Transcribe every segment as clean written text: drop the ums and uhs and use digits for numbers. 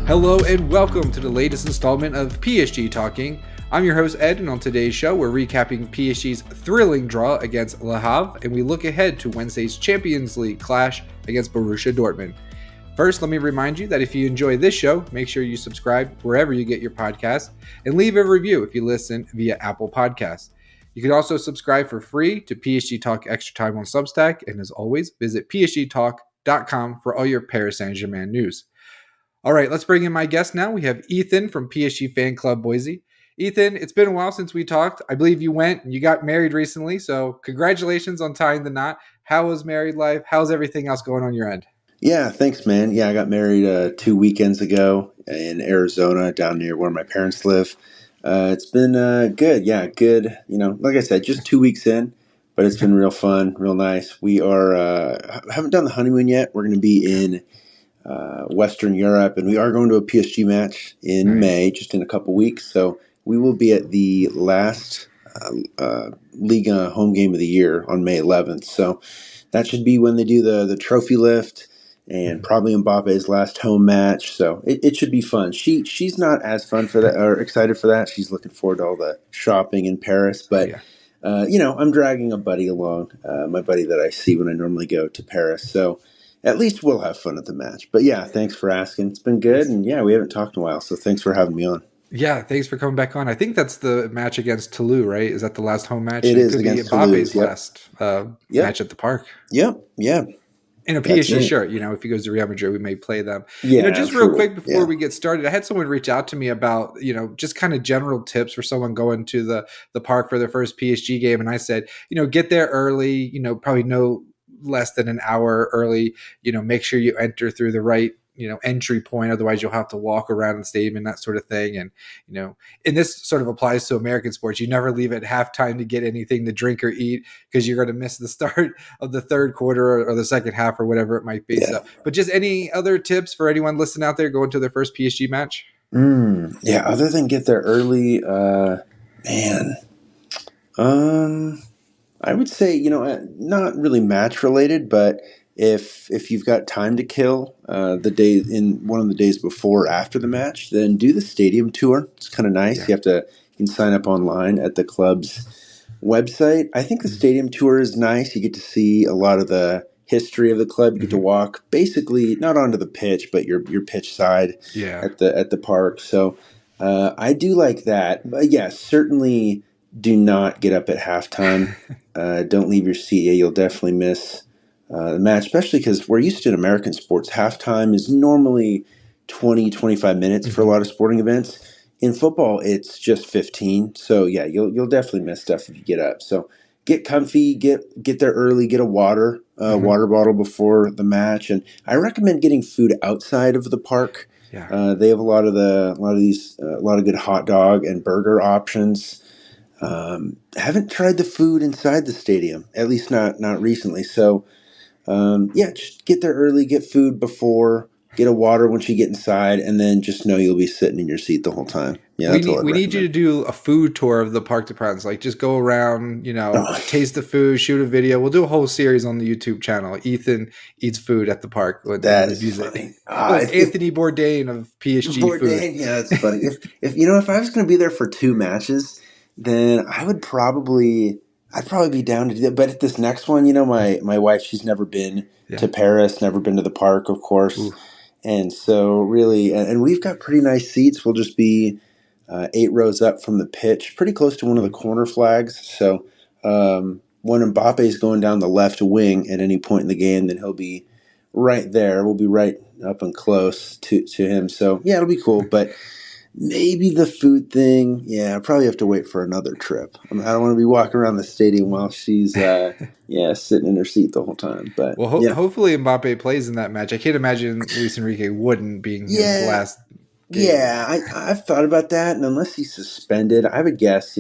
Hello and welcome to the latest installment of PSG Talking. I'm your host Ed, and on today's show we're recapping PSG's thrilling draw against Le Havre, and we look ahead to Wednesday's Champions League clash against Borussia Dortmund. First, let me remind you that if you enjoy this show, make sure you subscribe wherever you get your podcasts and leave a review if you listen via Apple Podcasts. You can also subscribe for free to PSG Talk Extra Time on Substack, and as always, visit psgtalk.com for all your Paris Saint-Germain news. All right, let's bring in my guest now. We have Ethan from PSG Fan Club Boise. Ethan, it's been a while since we talked. I believe you went and you got married recently, so congratulations on tying the knot. How was married life? How's everything else going on your end? Yeah, thanks, man. Yeah, I got married 2 weekends ago in Arizona, down near where my parents live. It's been good. Yeah, good. Like I said, just 2 weeks in, but it's been real fun, real nice. We are haven't done the honeymoon yet. We're going to be in Western Europe, and we are going to a PSG match in May, just in a couple weeks. So we will be at the last Ligue home game of the year on May 11th. So that should be when they do the trophy lift and probably Mbappe's last home match. So it should be fun. She's not as fun for that or excited for that. She's looking forward to all the shopping in Paris. But, I'm dragging a buddy along, my buddy that I see when I normally go to Paris. So at least we'll have fun at the match. But yeah, thanks for asking. It's been good. And yeah, we haven't talked in a while. So thanks for having me on. Yeah, thanks for coming back on. I think that's the match against Toulouse, right? Is that the last home match? It is could against be Mbappe's Toulouse. Yep. last match at the Parc. Yep. Yeah. In a PSG shirt, if he goes to Real Madrid, we may play them. Yeah, just real quick before we get started, I had someone reach out to me about, just kind of general tips for someone going to the Parc for their first PSG game. And I said, get there early, probably no less than an hour early, make sure you enter through the right entry point. Otherwise you'll have to walk around the stadium and that sort of thing. And, and this sort of applies to American sports. You never leave at halftime to get anything to drink or eat because you're going to miss the start of the third quarter or the second half or whatever it might be. Yeah. So, but just any other tips for anyone listening out there going to their first PSG match? Yeah. Other than get there early, I would say, not really match related, but if you've got time to kill the day in one of the days before or after the match, then do the stadium tour. It's kind of nice. You can sign up online at the club's website. I think the stadium tour is nice. You get to see a lot of the history of the club. You get to walk basically not onto the pitch, but your pitch side at the park. So I do like that. But yeah, certainly do not get up at halftime. Don't leave your seat. You'll definitely miss the match, especially because we're used to in American sports. Halftime is normally 20, 25 minutes for a lot of sporting events. In football, it's just 15. So yeah, you'll definitely miss stuff if you get up. So get comfy, get there early, get a water bottle before the match, and I recommend getting food outside of the park. They have a lot of good hot dog and burger options. Haven't tried the food inside the stadium, at least not recently. So, just get there early, get food before, get a water once you get inside, and then just know you'll be sitting in your seat the whole time. Yeah, we need you to do a food tour of the Parc des Princes. Like, just go around, taste the food, shoot a video. We'll do a whole series on the YouTube channel. Ethan eats food at the park. That is funny. Anthony Bourdain of PSG food. Yeah, that's funny. If I was going to be there for 2 matches, then I'd probably be down to do that. But at this next one, my wife, she's never been to Paris, never been to the Parc, of course. Ooh. And so really, and we've got pretty nice seats. We'll just be 8 rows up from the pitch, pretty close to one of the corner flags. So when Mbappe is going down the left wing at any point in the game, then he'll be right there. We'll be right up and close to him. So yeah, it'll be cool. But maybe the food thing, I probably have to wait for another trip. I don't want to be walking around the stadium while she's sitting in her seat the whole time. But hopefully Mbappe plays in that match. I can't imagine Luis Enrique wouldn't being his last game. Yeah, I've thought about that, and unless he's suspended, I would guess,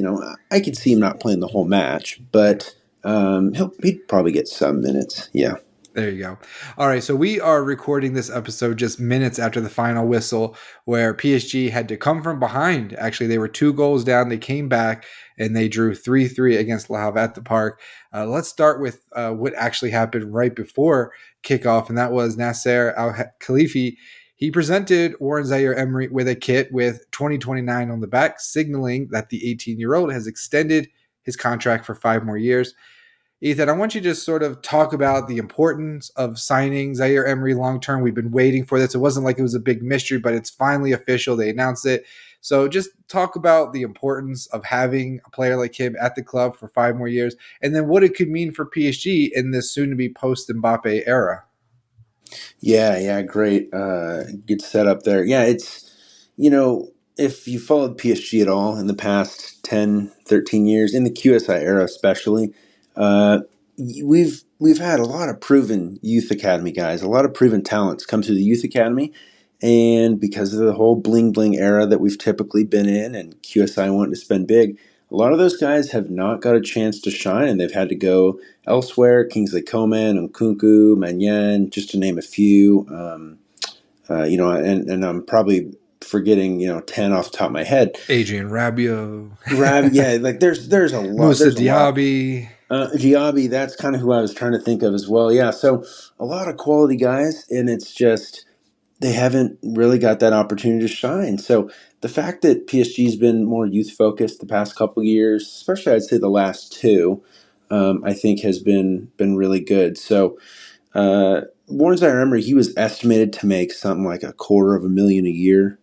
I could see him not playing the whole match, but he'd probably get some minutes. Yeah. There you go. All right, so we are recording this episode just minutes after the final whistle, where PSG had to come from behind. Actually, they were 2 goals down. They came back, and they drew 3-3 against Le Havre at the Parc. Let's start with what actually happened right before kickoff, and that was Nasser Al-Khalifi. He presented Warren Zaire-Emery with a kit with 2029 on the back, signaling that the 18-year-old has extended his contract for 5 more years. Ethan, I want you to just sort of talk about the importance of signing Zaire-Emery long-term. We've been waiting for this. It wasn't like it was a big mystery, but it's finally official. They announced it. So just talk about the importance of having a player like him at the club for 5 more years, and then what it could mean for PSG in this soon-to-be post-Mbappé era. Yeah, great. Good setup there. Yeah, if you followed PSG at all in the past 10, 13 years, in the QSI era especially, uh, we've had a lot of proven youth academy guys, a lot of proven talents come through the youth academy. And because of the whole bling bling era that we've typically been in and QSI wanting to spend big, a lot of those guys have not got a chance to shine and they've had to go elsewhere. Kingsley Coman, Nkunku, Manyan, just to name a few. And I'm probably forgetting 10 off the top of my head. Adrian Rabiot. Yeah, like there's a lot. Moussa Diaby. Diaby, that's kind of who I was trying to think of as well. Yeah, so a lot of quality guys, and it's just they haven't really got that opportunity to shine. So the fact that PSG's been more youth focused the past couple of years, especially I'd say the last two, I think has been really good. So Warren Zaire-Emery, he was estimated to make something like $250,000 a year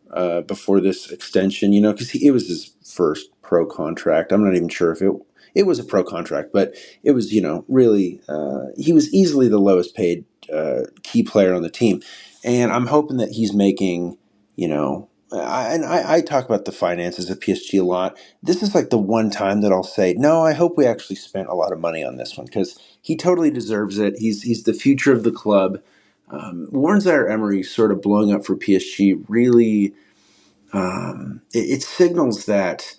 before this extension. Because it was his first pro contract. I'm not even sure if it was a pro contract, but it was really he was easily the lowest paid key player on the team. And I'm hoping that he's making, I talk about the finances of PSG a lot. This is like the one time that I'll say, no, I hope we actually spent a lot of money on this one because he totally deserves it. He's the future of the club. Warren Zaire-Emery sort of blowing up for PSG really, it signals that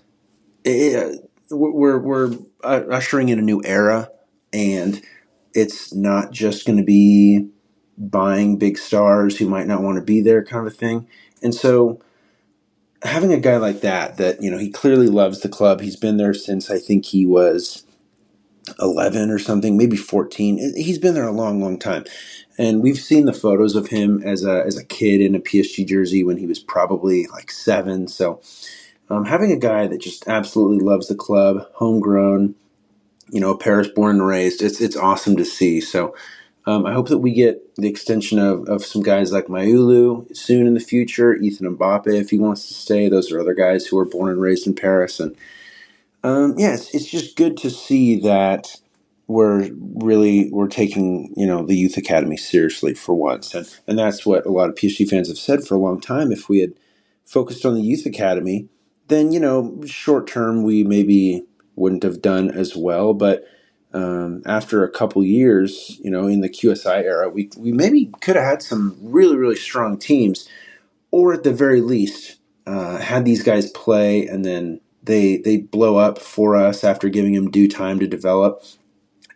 we're ushering in a new era, and it's not just going to be buying big stars who might not want to be there kind of a thing. And so having a guy like that he clearly loves the club. He's been there since I think he was 11 or something, maybe 14. He's been there a long, long time. And we've seen the photos of him as a kid in a PSG jersey when he was probably like 7. So having a guy that just absolutely loves the club, homegrown, Paris born and raised, it's awesome to see. So I hope that we get the extension of some guys like Maulu soon in the future, Ethan Mbappe if he wants to stay. Those are other guys who are born and raised in Paris. And it's just good to see that we're taking the youth academy seriously for once, and that's what a lot of PSG fans have said for a long time. If we had focused on the youth academy, then short term we maybe wouldn't have done as well, but after a couple years, in the QSI era, we maybe could have had some really, really strong teams, or at the very least, had these guys play and then they blow up for us after giving them due time to develop,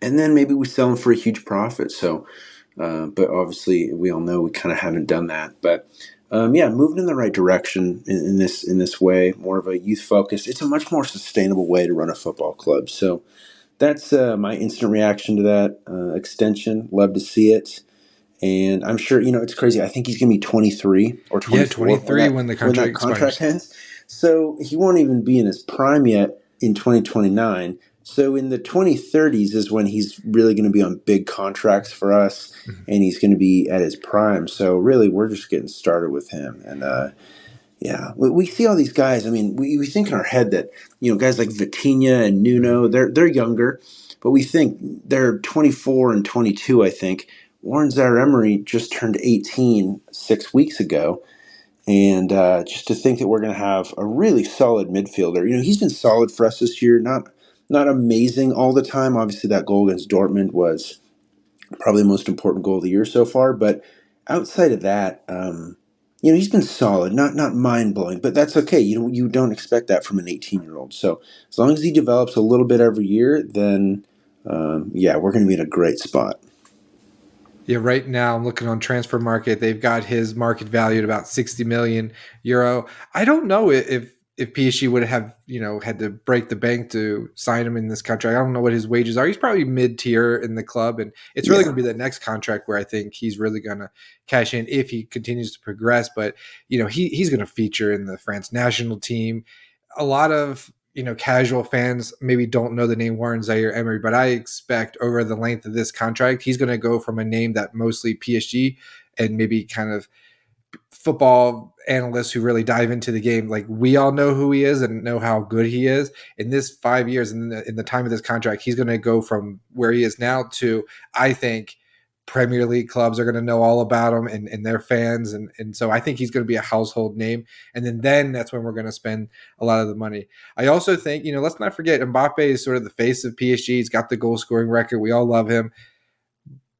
and then maybe we sell them for a huge profit. So, but obviously, we all know we kind of haven't done that. But moving in the right direction in this way, more of a youth focus. It's a much more sustainable way to run a football club. So. That's my instant reaction to that extension. Love to see it. And I'm sure, it's crazy. I think he's going to be 23 or 24 23 when the contract contract ends. So he won't even be in his prime yet in 2029. So in the 2030s is when he's really going to be on big contracts for us, and he's going to be at his prime. So really, we're just getting started with him. And yeah, we see all these guys. I mean, we think in our head that guys like Vitinha and Nuno, they're younger, but we think they're 24 and 22. I think Warren Zaire-Emery just turned 18 6 weeks ago, and just to think that we're going to have a really solid midfielder. He's been solid for us this year. Not amazing all the time. Obviously, that goal against Dortmund was probably the most important goal of the year so far. But outside of that. He's been solid, not mind-blowing, but that's okay. You don't expect that from an 18-year-old. So as long as he develops a little bit every year, then, we're going to be in a great spot. Yeah, right now I'm looking on Transfer Market. They've got his market value at about 60 million euro. I don't know if if PSG would have, had to break the bank to sign him in this contract. I don't know what his wages are. He's probably mid-tier in the club, and it's really Yeah. going to be the next contract where I think he's really going to cash in if he continues to progress. But he's going to feature in the France national team. A lot of casual fans maybe don't know the name Warren Zaïre-Emery, but I expect over the length of this contract, he's going to go from a name that mostly PSG and maybe kind of football analysts who really dive into the game, like we all know who he is and know how good he is. In this 5 years, in the time of this contract, he's going to go from where he is now to, I think, Premier League clubs are going to know all about him and their fans. And so I think he's going to be a household name. And then that's when we're going to spend a lot of the money. I also think, let's not forget Mbappé is sort of the face of PSG. He's got the goal scoring record. We all love him.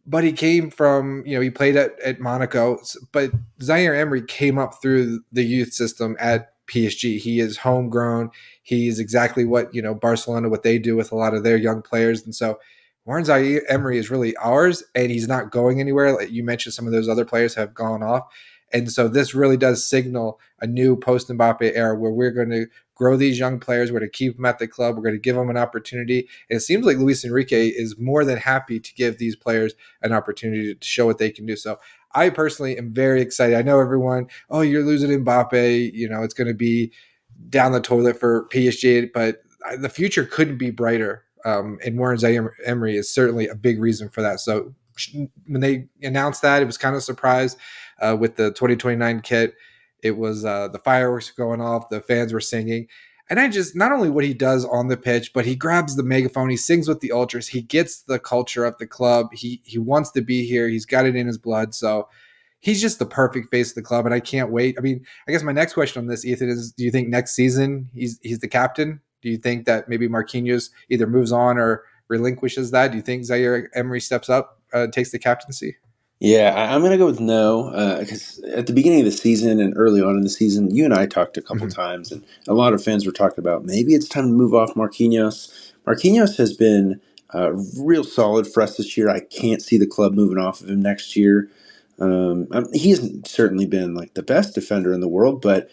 But he came from, he played at Monaco, but Zaire-Emery came up through the youth system at PSG. He is homegrown. He's exactly what, Barcelona, what they do with a lot of their young players. And so Warren Zaire-Emery is really ours, and he's not going anywhere. Like you mentioned, some of those other players have gone off. And so this really does signal a new post-Mbappe era where we're going to grow these young players. We're going to keep them at the club. We're going to give them an opportunity. And it seems like Luis Enrique is more than happy to give these players an opportunity to show what they can do. So I personally am very excited. I know everyone, oh, you're losing Mbappe. It's going to be down the toilet for PSG, but the future couldn't be brighter. And Warren Zaïre-Emery is certainly a big reason for that. So when they announced that, it was kind of a surprise with the 2029 kit. It was the fireworks going off, the fans were singing. And I just, not only what he does on the pitch, but he grabs the megaphone, he sings with the ultras, he gets the culture of the club. He wants to be here. He's got it in his blood. So he's just the perfect face of the club, and I can't wait. I mean, I guess my next question on this, Ethan, is: do you think next season he's the captain? Do you think that maybe Marquinhos either moves on or relinquishes that? Do you think Zaire-Emery steps up, takes the captaincy? Yeah, I'm going to go with no, because at the beginning of the season and early on in the season, you and I talked a couple Mm-hmm. times, and a lot of fans were talking about maybe it's time to move off Marquinhos. Marquinhos has been real solid for us this year. I can't see the club moving off of him next year. He hasn't certainly been like the best defender in the world, but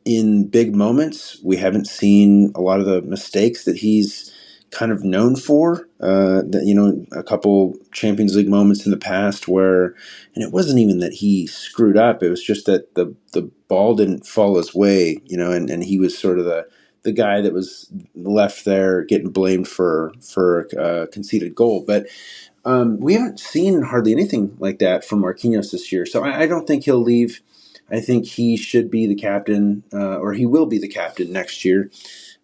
in big moments, we haven't seen a lot of the mistakes that he's kind of known for. A couple Champions League moments in the past where, and it wasn't even that he screwed up; it was just that the ball didn't fall his way, and he was sort of the guy that was left there getting blamed for a conceded goal. But we haven't seen hardly anything like that from Marquinhos this year, so I don't think he'll leave. I think he should be the captain, or he will be the captain next year.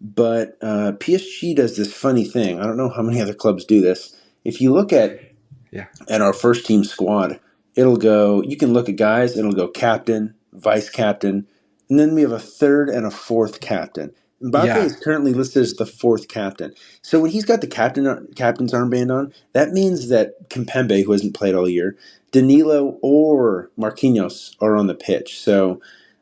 But PSG does this funny thing. I don't know how many other clubs do this. If you look Yeah. at our first team squad, it'll go. You can look at guys. It'll go captain, vice captain, and then we have a third and a fourth captain. Mbappe Yeah. is currently listed as the fourth captain. So when he's got the captain's armband on, that means that Kimpembe, who hasn't played all year, Danilo or Marquinhos are on the pitch. So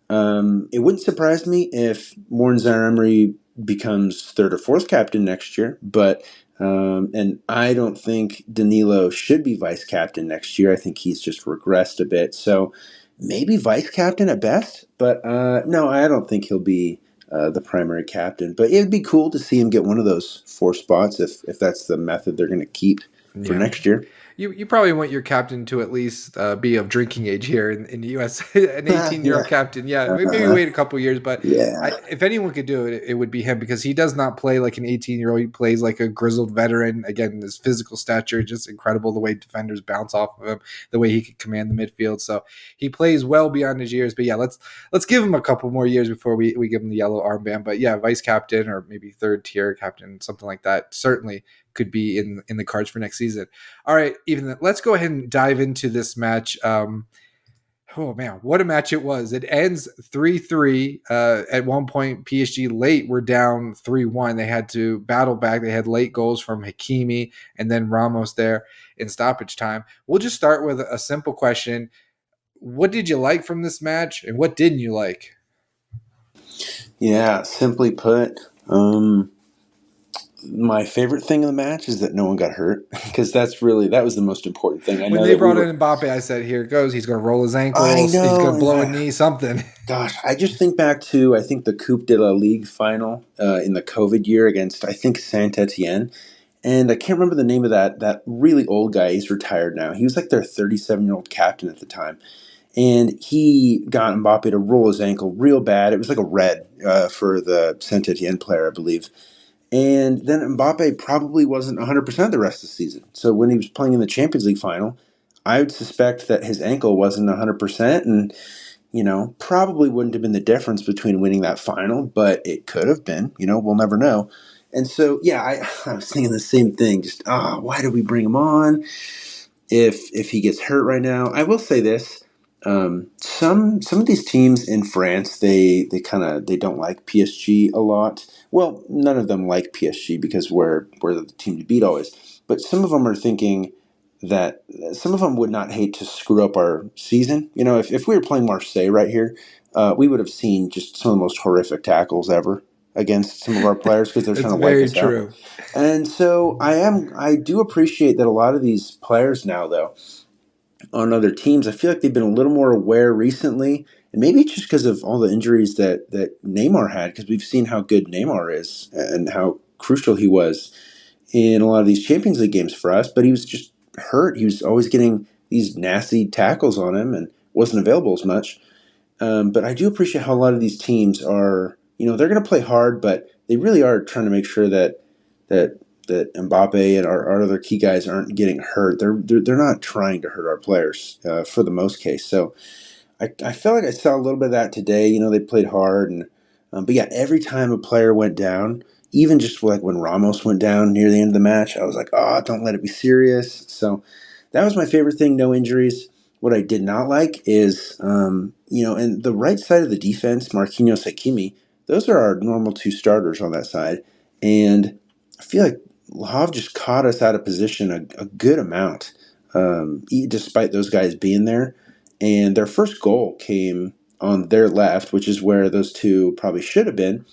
it wouldn't surprise me if Warren Zaire-Emery becomes third or fourth captain next year, but and I don't think Danilo should be vice captain next year. I think he's just regressed a bit. So maybe vice captain at best, but no, I don't think he'll be the primary captain. But it'd be cool to see him get one of those four spots if that's the method they're going to keep for Yeah. next year. You probably want your captain to at least be of drinking age here in the U.S. An 18-year-old Yeah. captain, yeah, maybe Uh-huh. wait a couple years, but Yeah. if anyone could do it, it would be him because he does not play like an 18-year-old. He plays like a grizzled veteran. Again, his physical stature is just incredible. The way defenders bounce off of him, the way he can command the midfield. So he plays well beyond his years. But yeah, let's give him a couple more years before we give him the yellow armband. But yeah, vice captain or maybe third tier captain, something like that, certainly could be in the cards for next season. All right, even let's go ahead and dive into this match. Oh man, what a match it was! It ends 3-3. At one point, PSG late were down 3-1. They had to battle back. They had late goals from Hakimi and then Ramos there in stoppage time. We'll just start with a simple question: what did you like from this match, and what didn't you like? Yeah, simply put, My favorite thing in the match is that no one got hurt because that was the most important thing. I When know they that we brought were. in Mbappe, I said, "Here it goes. He's going to roll his I ankles. He's know, going to and blow a knee. Something." gosh, I just think back to I think the Coupe de la Ligue final in the COVID year against I think Saint Etienne, and I can't remember the name of that really old guy. He's retired now. He was like their 37-year-old captain at the time, and he got Mbappe to roll his ankle real bad. It was like a red for the Saint Etienne player, I believe. And then Mbappe probably wasn't 100% the rest of the season. So when he was playing in the Champions League final, I would suspect that his ankle wasn't 100%. And probably wouldn't have been the difference between winning that final, but it could have been. We'll never know. And so, yeah, I was thinking the same thing. Just, why did we bring him on if he gets hurt right now? I will say this. Some of these teams in France, they don't like PSG a lot. Well, none of them like PSG because we're the team to beat always. But some of them are thinking that some of them would not hate to screw up our season. If we were playing Marseille right here, we would have seen just some of the most horrific tackles ever against some of our players because they're It's trying to wipe very us out. true. And so I do appreciate that a lot of these players now, though, on other teams, I feel like they've been a little more aware recently. And maybe it's just because of all the injuries that Neymar had, because we've seen how good Neymar is and how crucial he was in a lot of these Champions League games for us, but he was just hurt. He was always getting these nasty tackles on him and wasn't available as much. But I do appreciate how a lot of these teams are, they're going to play hard, but they really are trying to make sure that that Mbappe and our other key guys aren't getting hurt. They're not trying to hurt our players for the most case. So I felt like I saw a little bit of that today. They played hard, and but yeah, every time a player went down, even just like when Ramos went down near the end of the match, I was like, oh, don't let it be serious. So that was my favorite thing. No injuries. What I did not like is, and the right side of the defense, Marquinhos, Hakimi, those are our normal two starters on that side, and I feel like Lahav just caught us out of position a good amount, despite those guys being there. And their first goal came on their left, which is where those two probably should have been.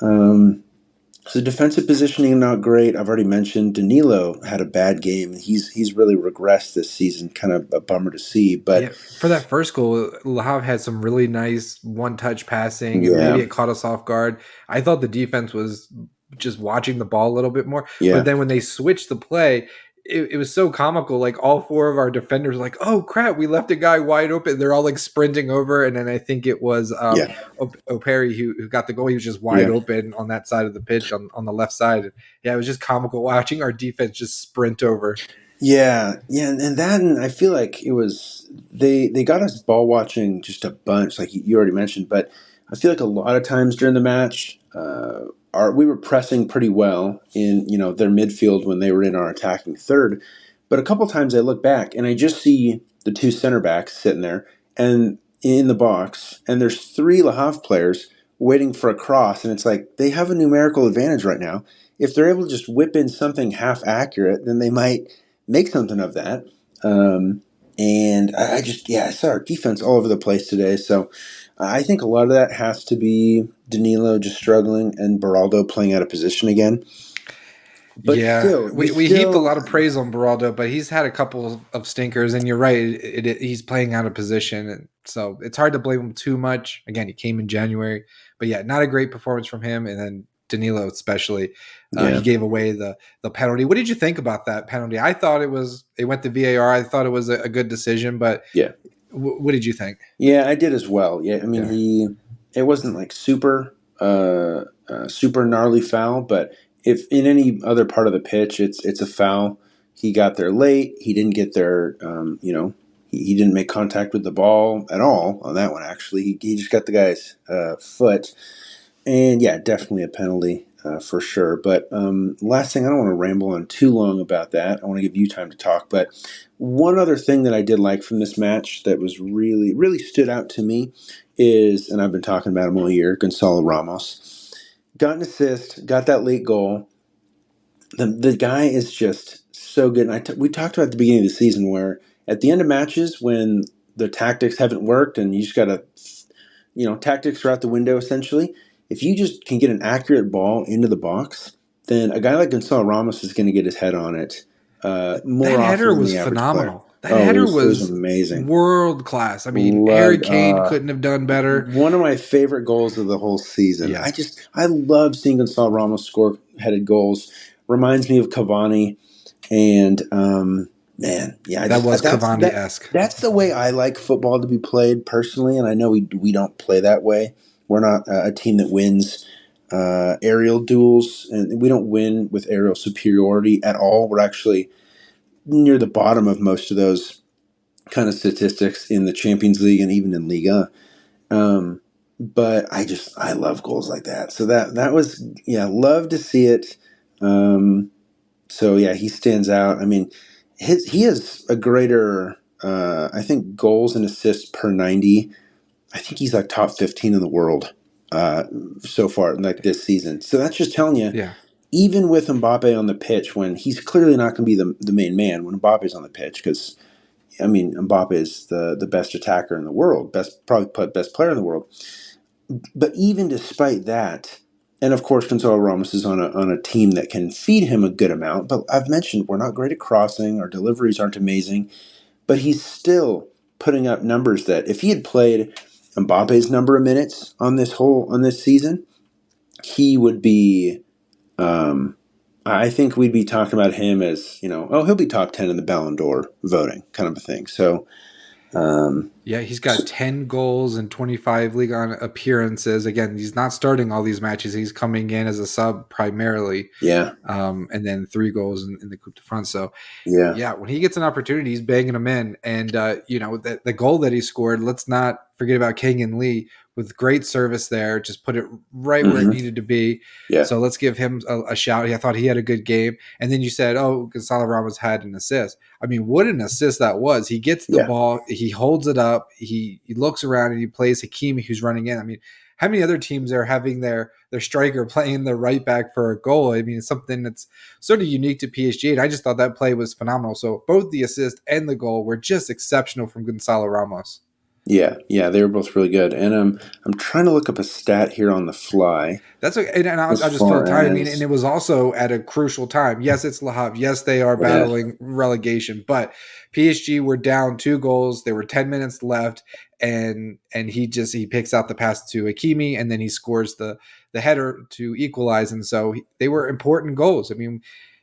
So defensive positioning not great. I've already mentioned Danilo had a bad game. He's really regressed this season. Kind of a bummer to see. But Yeah, for that first goal, Lahav had some really nice one-touch passing, and maybe yeah, it caught us off guard. I thought the defense was just watching the ball a little bit more, but yeah, then when they switched the play, it was so comical. Like all four of our defenders, were like, "Oh crap, we left a guy wide open." They're all like sprinting over, and then I think it was yeah, O'Perry who got the goal. He was just wide yeah. open on that side of the pitch on the left side. Yeah, it was just comical watching our defense just sprint over. Yeah, and I feel like it was they got us ball watching just a bunch, like you already mentioned. But I feel like a lot of times during the match, we were pressing pretty well in their midfield when they were in our attacking third. But a couple times I look back and I just see the two center backs sitting there and in the box, and there's three Le Havre players waiting for a cross, and it's like they have a numerical advantage right now. If they're able to just whip in something half accurate, then they might make something of that. And I saw our defense all over the place today. So I think a lot of that has to be Danilo just struggling and Beraldo playing out of position again. But Yeah, still, we heaped a lot of praise on Beraldo, but he's had a couple of stinkers, and you're right, he's playing out of position, and so it's hard to blame him too much. Again, he came in January, but yeah, not a great performance from him, and then Danilo especially. He yeah, gave away the penalty. What did you think about that penalty? I thought it went to VAR. I thought it was a good decision, but yeah, what did you think? yeah. I did as well. Yeah, I mean Yeah. it wasn't like super gnarly foul, but if in any other part of the pitch, it's a foul. He got there late. He didn't get there. He didn't make contact with the ball at all on that one. Actually, he just got the guy's foot, and yeah, definitely a penalty for sure. But last thing, I don't want to ramble on too long about that. I want to give you time to talk. But one other thing that I did like from this match that was really really stood out to me is, and I've been talking about him all year, Gonçalo Ramos got an assist, got that late goal. The guy is just so good. And we talked about at the beginning of the season where at the end of matches when the tactics haven't worked and you just got to, tactics are out the window essentially. If you just can get an accurate ball into the box, then a guy like Gonçalo Ramos is going to get his head on it more That often header than was the average player. phenomenal. That Oh, header it was was amazing. world class. I mean, Harry Loved Kane couldn't have done better. one of my favorite goals of the whole season. Yeah, I love seeing Gonçalo Ramos score headed goals. Reminds me of Cavani, and man, yeah, that was Cavani-esque. that's the way I like football to be played personally. And I know we don't play that way. We're not a team that wins aerial duels, and we don't win with aerial superiority at all. We're actually near the bottom of most of those kind of statistics in the Champions League and even in Liga. But I love goals like that. So that was, yeah, love to see it. So yeah, he stands out. I mean, he has a greater, I think, goals and assists per 90. I think he's like top 15 in the world so far, like this season. So that's just telling you, Yeah. even with Mbappe on the pitch, when he's clearly not going to be the main man when Mbappe's on the pitch, because I mean, Mbappe is the best attacker in the world, probably best player in the world. But even despite that, and of course, Gonçalo Ramos is on a team that can feed him a good amount. But I've mentioned we're not great at crossing, our deliveries aren't amazing, but he's still putting up numbers that if he had played Mbappe's number of minutes on this season, he would be. I think we'd be talking about him as, he'll be top 10 in the Ballon d'Or voting, kind of a thing. So. Yeah, he's got 10 goals and 25 league on appearances. Again, he's not starting all these matches. He's coming in as a sub primarily. Yeah. And then 3 goals in the Coupe de France. So, Yeah. yeah, when he gets an opportunity, he's banging them in. And, the goal that he scored, let's not forget about Kang-In with great service there. Just put it right where it needed to be. Yeah. So let's give him a shout. I thought he had a good game. And then you said, Gonçalo Ramos had an assist. I mean, what an assist that was. He gets the ball, he holds it up, he looks around and he plays Hakimi who's running in. I mean, how many other teams are having their striker playing the right back for a goal? I mean, it's something that's sort of unique to PSG, and I just thought that play was phenomenal. So both the assist and the goal were just exceptional from Gonçalo Ramos. Yeah, they were both really good. And I'm trying to look up a stat here on the fly. That's okay, and I'll just fill time. I mean, and it was also at a crucial time. Yes, it's Le Havre. Yes, they are battling relegation, but PSG were down 2 goals. There were 10 minutes left, and he picks out the pass to Hakimi, and then he scores the header to equalize. And so they were important goals. I mean,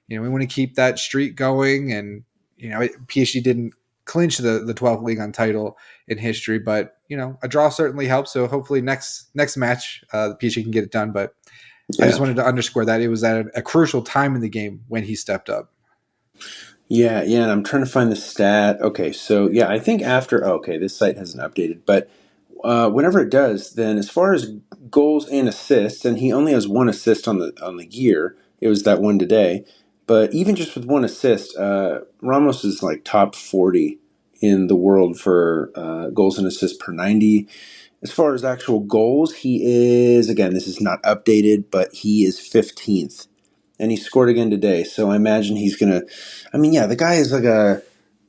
we want to keep that streak going, and PSG didn't clinch the 12th league on title in history, but a draw certainly helps. So hopefully next match, the PSG can get it done. But I just wanted to underscore that it was at a crucial time in the game when he stepped up. Yeah, and I'm trying to find the stat. Okay, so yeah, I think this site hasn't updated, but whenever it does, then as far as goals and assists, and he only has 1 assist on the year. It was that one today. But even just with 1 assist, Ramos is like top 40 in the world for goals and assists per 90. As far as actual goals, he is, again, this is not updated, but he is 15th. And he scored again today. So I imagine he's going to, the guy is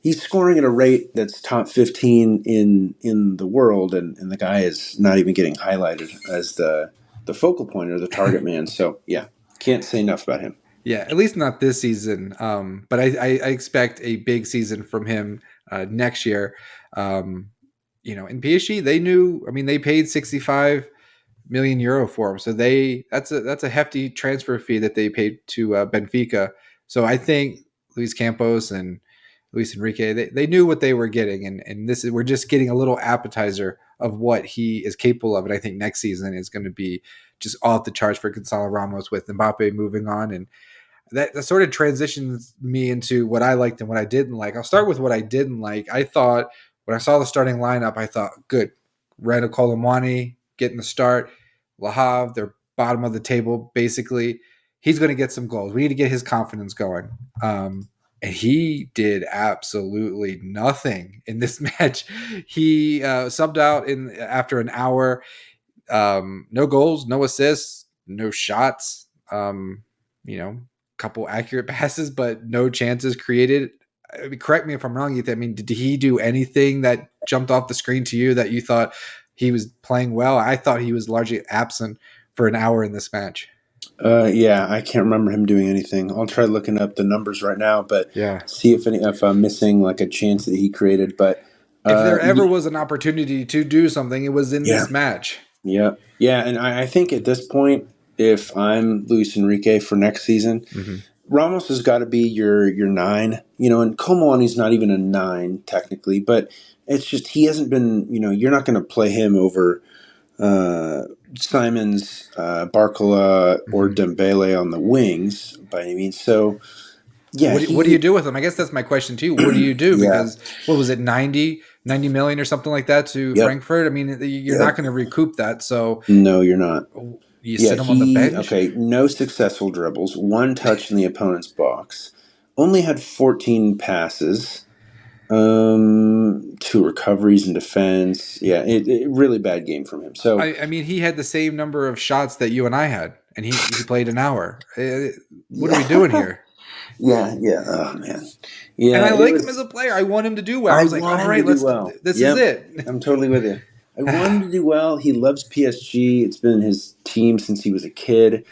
he's scoring at a rate that's top 15 in the world. And the guy is not even getting highlighted as the focal point or the target man. So yeah, can't say enough about him. Yeah, at least not this season. But I expect a big season from him next year. In PSG, they knew. I mean, they paid 65 million euro for him, so that's a hefty transfer fee that they paid to Benfica. So I think Luis Campos and Luis Enrique, they knew what they were getting, and we're just getting a little appetizer of what he is capable of. And I think next season is going to be just off the charts for Gonçalo Ramos with Mbappe moving on, and that sort of transitions me into what I liked and what I didn't like. I'll start with what I didn't like. I thought when I saw the starting lineup, I thought, good, Randal Kolo Muani getting the start. Le Havre, they're bottom of the table, basically. He's going to get some goals. We need to get his confidence going. And he did absolutely nothing in this match. He subbed out after an hour. No goals, no assists, no shots. Couple accurate passes, but no chances created. I mean, correct me if I'm wrong, Ethan. I mean, did he do anything that jumped off the screen to you that you thought he was playing well? I thought he was largely absent for an hour in this match. Yeah, I can't remember him doing anything. I'll try looking up the numbers right now, but Yeah. see if I'm missing like a chance that he created. But If there ever y- was an opportunity to do something, it was in yeah, this match. yeah, and I think at this point, if I'm Luis Enrique for next season, Hmm. Ramos has got to be your nine. And Kolo Muani's not even a nine technically, but it's just he hasn't been. You're not going to play him over uh, Simons, Barcola, or Hmm. Dembele on the wings by any means. So yeah, What do you do with them? I guess that's my question to you. What do you do? yeah, Because what was it, 90 million or something like that to yep, Frankfurt? I mean, you're not yep. going to recoup that. So No, you're not. you Yeah, sit them on the bench. okay, no successful dribbles, one touch in the opponent's box, only had 14 passes, two recoveries in defense. Yeah, it really bad game from him. So I mean, he had the same number of shots that you and I had, and he played an hour. What are we doing yeah, here? yeah. Oh man, And yeah. I It like him as was. a player. I want him to do well. I I was like, want all him to right, do well. this is Yep, it. I'm totally with you. I want him to do well. He loves PSG. It's been his team since he was a kid.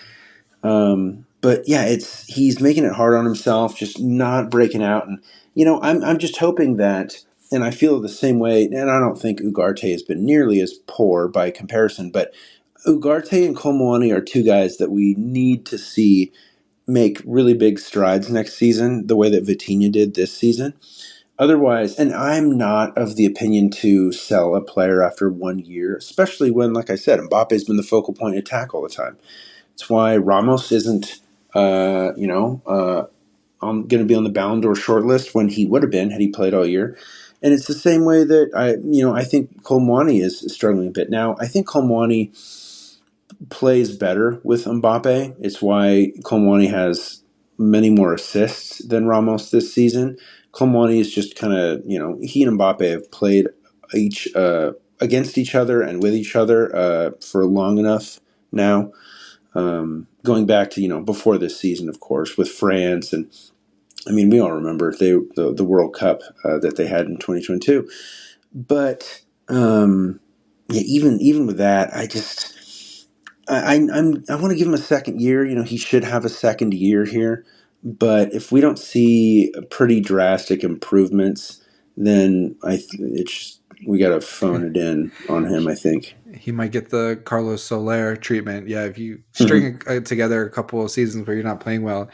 But yeah, he's making it hard on himself, just not breaking out. And I'm just hoping that, and I feel the same way. And I don't think Ugarte has been nearly as poor by comparison, but Ugarte and Kolo Muani are two guys that we need to see make really big strides next season, the way that Vitinha did this season. Otherwise, and I'm not of the opinion to sell a player after 1 year, especially when, like I said, Mbappe's been the focal point of attack all the time. It's why Ramos isn't, going to be on the Ballon d'Or shortlist when he would have been had he played all year. And it's the same way that I think Kolo Muani is struggling a bit now. I think Kolo Muani plays better with Mbappe. It's why Kolo Muani has many more assists than Ramos this season. Kolo Muani is just kind of, he and Mbappe have played each against each other and with each other for long enough now. Going back to before this season, of course, with France, and I mean we all remember the World Cup that they had in 2022. But yeah, even with that, I want to give him a second year. He should have a second year here. But if we don't see pretty drastic improvements, then we got to phone it in on him, I think. He might get the Carlos Soler treatment. Yeah, if you string together a couple of seasons where you're not playing well,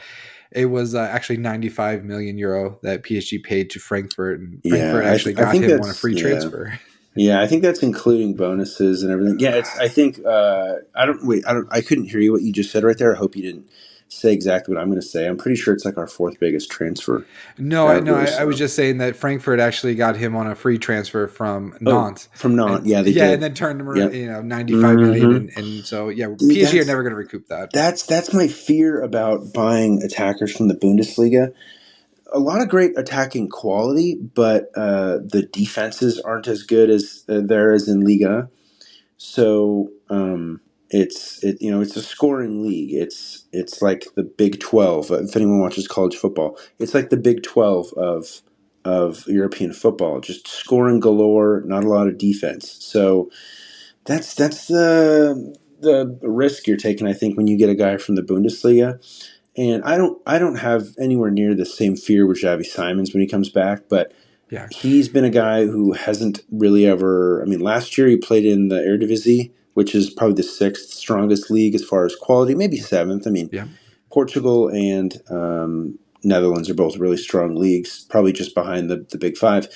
it was actually 95 million euro that PSG paid to Frankfurt, and Frankfurt Yeah, actually I got think him on a that's free yeah. transfer. Yeah, I think that's including bonuses and everything. Yeah, it's. I think. I don't. Wait. I don't. I couldn't hear you what you just said right there. I hope you didn't say exactly what I'm going to say. I'm pretty sure it's like our fourth biggest transfer No, I no, ever. I was So. just saying that Frankfurt actually got him on a free transfer from Oh, Nantes, from and Nantes. Yeah, they yeah, and did. then turned him around, Yep. 95 million, Mm-hmm. and so yeah, Dude, PSG are never going to recoup that. that's my fear about buying attackers from the Bundesliga. A lot of great attacking quality, but the defenses aren't as good as there is in Liga. So it's a scoring league. It's like the Big 12. If anyone watches college football, it's like the Big 12 of European football. Just scoring galore, not a lot of defense. So that's the risk you're taking, I think, when you get a guy from the Bundesliga. And I don't have anywhere near the same fear with Xavi Simons when he comes back, but Yeah, he's been a guy who hasn't really ever. I mean, last year he played in the Eredivisie, which is probably the sixth strongest league as far as quality, maybe seventh. I mean, yeah. Portugal and Netherlands are both really strong leagues, probably just behind the big five.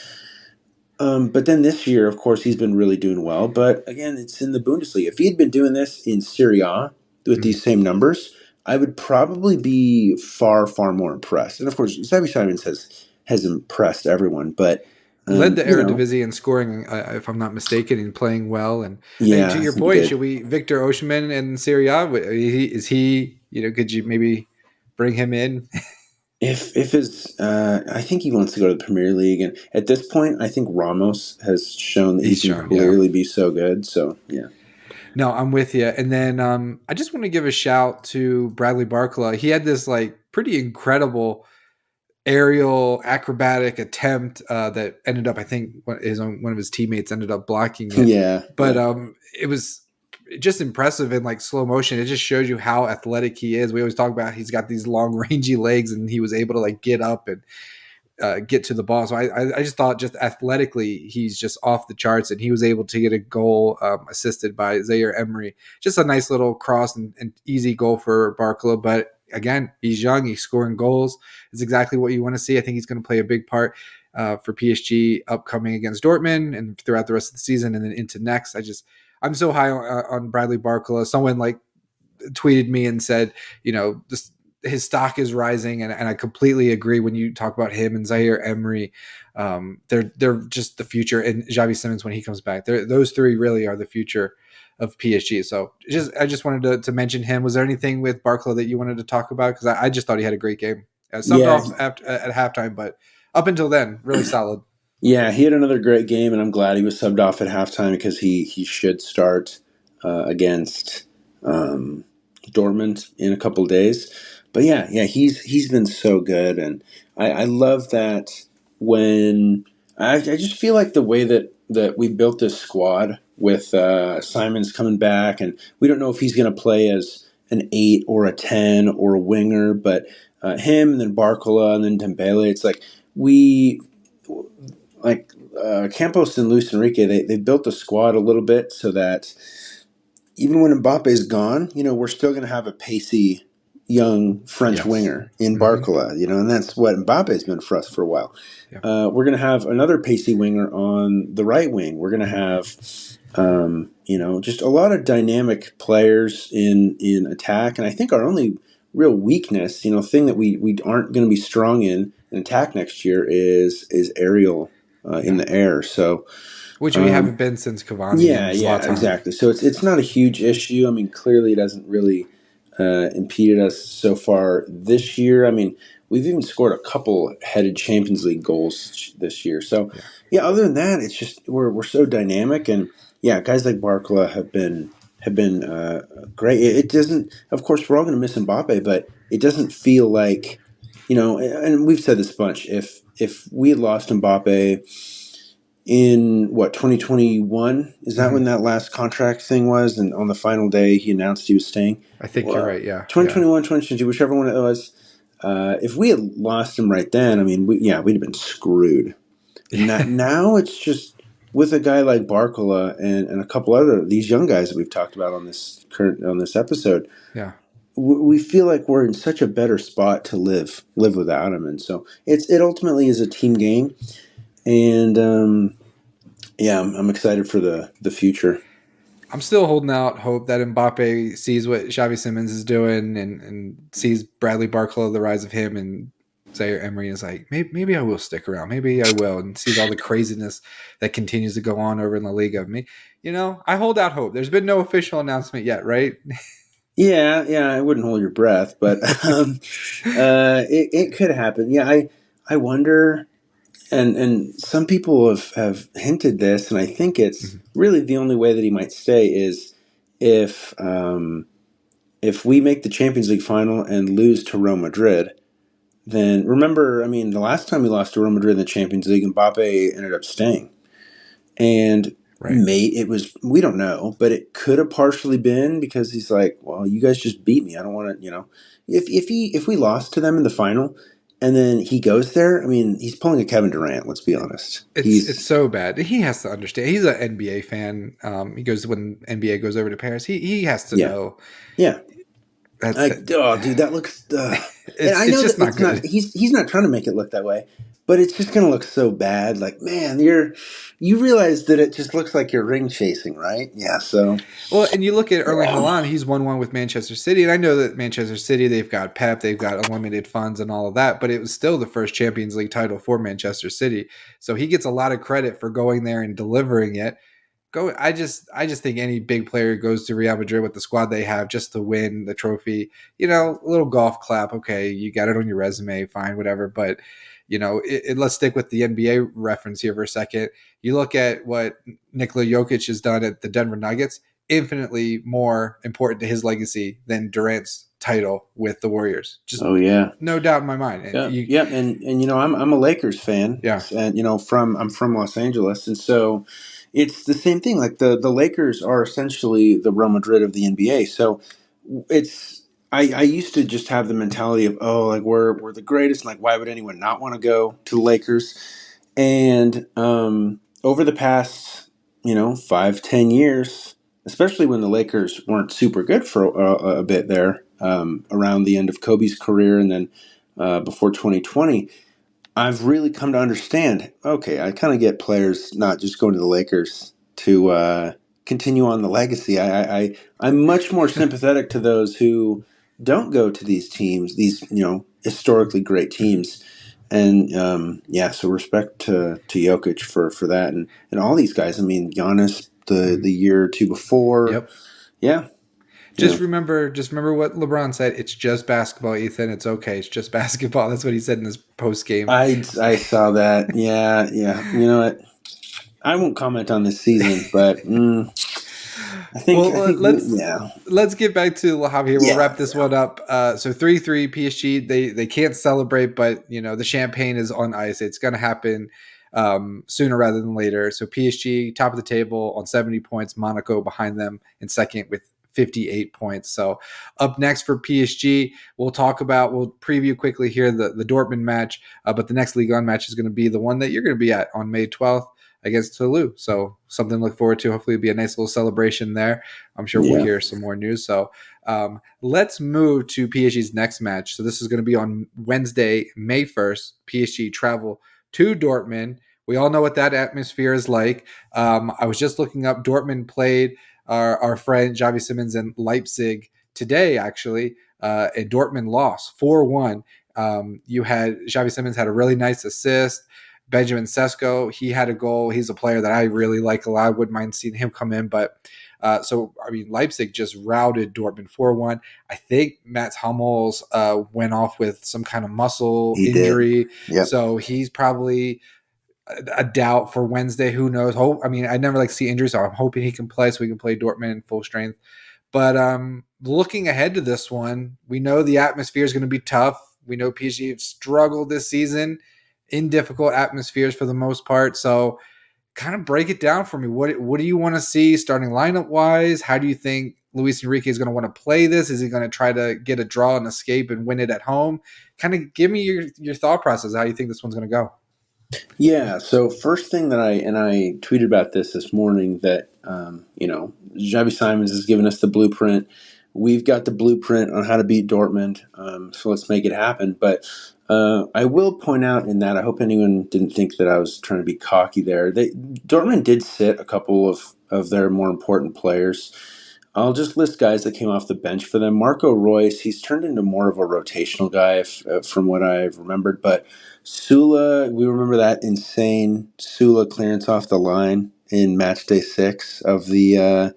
But then this year, of course, he's been really doing well. But again, it's in the Bundesliga. If he had been doing this in Serie A with Mhm. these same numbers, I would probably be far, far more impressed. And of course, Xavi Simons has impressed everyone. But Led the you know, Eredivisie in scoring, if I'm not mistaken, and playing well. And yeah, to I your think he point, did. should we Victor Osimhen and Serie A? Is he? Could you maybe bring him in? If his, I think he wants to go to the Premier League, and at this point, I think Ramos has shown that he He's can shown, yeah. clearly be so good. So yeah, No, I'm with you. And then I just want to give a shout to Bradley Barcola. He had this like pretty incredible aerial acrobatic attempt that ended up, I think, one of his teammates ended up blocking it. yeah, But yeah. it was just impressive in like slow motion. It just shows you how athletic he is. We always talk about he's got these long rangy legs, and he was able to like get up and get to the ball. So I just thought just athletically, he's just off the charts, and he was able to get a goal assisted by Zaire-Emery. Just a nice little cross and easy goal for Barcola. But again, he's young. He's scoring goals. It's exactly what you want to see. I think he's going to play a big part for PSG upcoming against Dortmund and throughout the rest of the season and then into next. I'm so high on Bradley Barcola. Someone like tweeted me and said, his stock is rising, and I completely agree when you talk about him and Zaire-Emery. They're just the future, and Xavi Simons when he comes back. Those three really are the future of PSG. So I just wanted to mention him. Was there anything with Barcola that you wanted to talk about? Because I just thought he had a great game. Subbed Yeah, off at halftime, but up until then, really solid. yeah, he had another great game, and I'm glad he was subbed off at halftime because he should start against Dortmund in a couple days. But yeah, he's been so good, and I love that when I just feel like the way that we built this squad with Simons coming back, and we don't know if he's going to play as an 8 or a 10 or a winger, but him and then Barcola and then Dembele, it's like we like Campos and Luis Enrique, they built the squad a little bit so that even when Mbappe's gone, we're still going to have a pacey young French Yes. winger in Barcola, and that's what Mbappe's been for us for a while. Yeah. We're going to have another pacey winger on the right wing. We're going to have, just a lot of dynamic players in attack. And I think our only real weakness, thing that we aren't going to be strong in attack next year is aerial in the air. So, which we haven't been since Cavani and yeah, Zlatan. exactly. So it's not a huge issue. I mean, clearly it hasn't really impeded us so far this year. I mean, we've even scored a couple headed Champions League goals this year. So yeah, other than that, it's just we're so dynamic, and yeah, guys like Barcola have been great. It doesn't, of course, we're all going to miss Mbappe, but it doesn't feel like and we've said this a bunch. If we had lost Mbappe in 2021, is that when that last contract thing was, and on the final day he announced he was staying? I think you're right. Yeah. 2021, 2022, whichever one it was. If we had lost him right then, I mean, we'd have been screwed. Now it's just with a guy like Barcola and a couple other these young guys that we've talked about on this episode. Yeah. We feel like we're in such a better spot to live without him, and so it ultimately is a team game. And I'm excited for the future. I'm still holding out hope that Mbappe sees what Xavi Simons is doing and sees Bradley Barcola, the rise of him, and Zaire-Emery is like, maybe I will stick around. Maybe I will, and sees all the craziness that continues to go on over in the Ligue. Of me, I hold out hope. There's been no official announcement yet, right? Yeah, I wouldn't hold your breath, but it could happen. Yeah, I wonder. And some people have hinted this, and I think it's really the only way that he might stay is if we make the Champions League final and lose to Real Madrid. Then remember, I mean, the last time we lost to Real Madrid in the Champions League, Mbappe ended up staying, and it was, we don't know, but it could have partially been because he's like, well, you guys just beat me. I don't want to, if we lost to them in the final. And then he goes there. I mean, he's pulling a Kevin Durant. Let's be honest. It's so bad. He has to understand. He's an NBA fan. He goes when NBA goes over to Paris. He has to know. Yeah. Dude, that looks. And I know just that not good. He's not trying to make it look that way, but it's just going to look so bad. Like, man, you realize that it just looks like you're ring chasing, right? Yeah. So, well, and you look at Erling Haaland. He's 1-1 with Manchester City, and I know that Manchester City, they've got Pep, they've got unlimited funds and all of that, but it was still the first Champions League title for Manchester City. So he gets a lot of credit for going there and delivering it. I just think any big player goes to Real Madrid with the squad they have just to win the trophy. A little golf clap. Okay, you got it on your resume, fine, whatever. But let's stick with the NBA reference here for a second. You look at what Nikola Jokic has done at the Denver Nuggets, infinitely more important to his legacy than Durant's title with the Warriors. Just no doubt in my mind. And I'm a Lakers fan. Yeah, and I'm from Los Angeles, and so it's the same thing. Like the Lakers are essentially the Real Madrid of the NBA. So it's I used to just have the mentality of, oh, like we're the greatest. Like, why would anyone not want to go to the Lakers? And over the past 5-10 years, especially when the Lakers weren't super good for a bit there, around the end of Kobe's career and then before 2020, I've really come to understand, okay, I kind of get players not just going to the Lakers to continue on the legacy. I'm much more sympathetic to those who don't go to these teams, these historically great Mhm. teams. And so respect to Jokic for that, and all these guys. I mean, Giannis Mhm. the year or two before, Yep. yeah, yeah. Just remember what LeBron said. It's just basketball, Ethan. It's okay. It's just basketball. That's what he said in his post game. I saw that. Yeah, yeah. You know what? I won't comment on this season, but Well, I think yeah, let's get back to Le Havre here. We'll yeah, wrap this one up. So 3-3 PSG. They can't celebrate, but the champagne is on ice. It's going to happen sooner rather than later. So PSG top of the table on 70 points. Monaco behind them in second with 58 points. So up next for PSG, we'll preview quickly here the Dortmund match, but the next Ligue 1 match is going to be the one that you're going to be at on May 12th against Toulouse. So something to look forward to. Hopefully it'll be a nice little celebration there. I'm sure we'll yeah. hear some more news. So let's move to PSG's next match. So this is going to be on Wednesday, May 1st. PSG travel to Dortmund. We all know what that atmosphere is like. I was just looking up. Dortmund played our friend Xavi Simons in Leipzig today, actually, and Dortmund lost 4-1. You had Xavi Simons had a really nice assist. Benjamin Sesko, he had a goal. He's a player that I really like a lot. I wouldn't mind seeing him come in. But Leipzig just routed Dortmund 4-1. I think Mats Hummels went off with some kind of muscle He did. injury. Yep. So he's probably a doubt for Wednesday. Who knows? I never like to see injuries, so I'm hoping he can play so we can play Dortmund in full strength. But looking ahead to this one, we know the atmosphere is going to be tough. We know PSG have struggled this season in difficult atmospheres for the most part. So, kind of break it down for me. What do you want to see starting lineup wise? How do you think Luis Enrique is going to want to play this? Is he going to try to get a draw and escape and win it at home? Kind of give me your thought process. How you think this one's going to go? Yeah. So first thing that I tweeted about this morning that Xavi Simons has given us the blueprint. We've got the blueprint on how to beat Dortmund. So let's make it happen. But I will point out in that I hope anyone didn't think that I was trying to be cocky there. Dortmund did sit a couple of their more important players. I'll just list guys that came off the bench for them. Marco Reus, he's turned into more of a rotational guy from what I've remembered. But Sula, we remember that insane Sula clearance off the line in match day 6 of the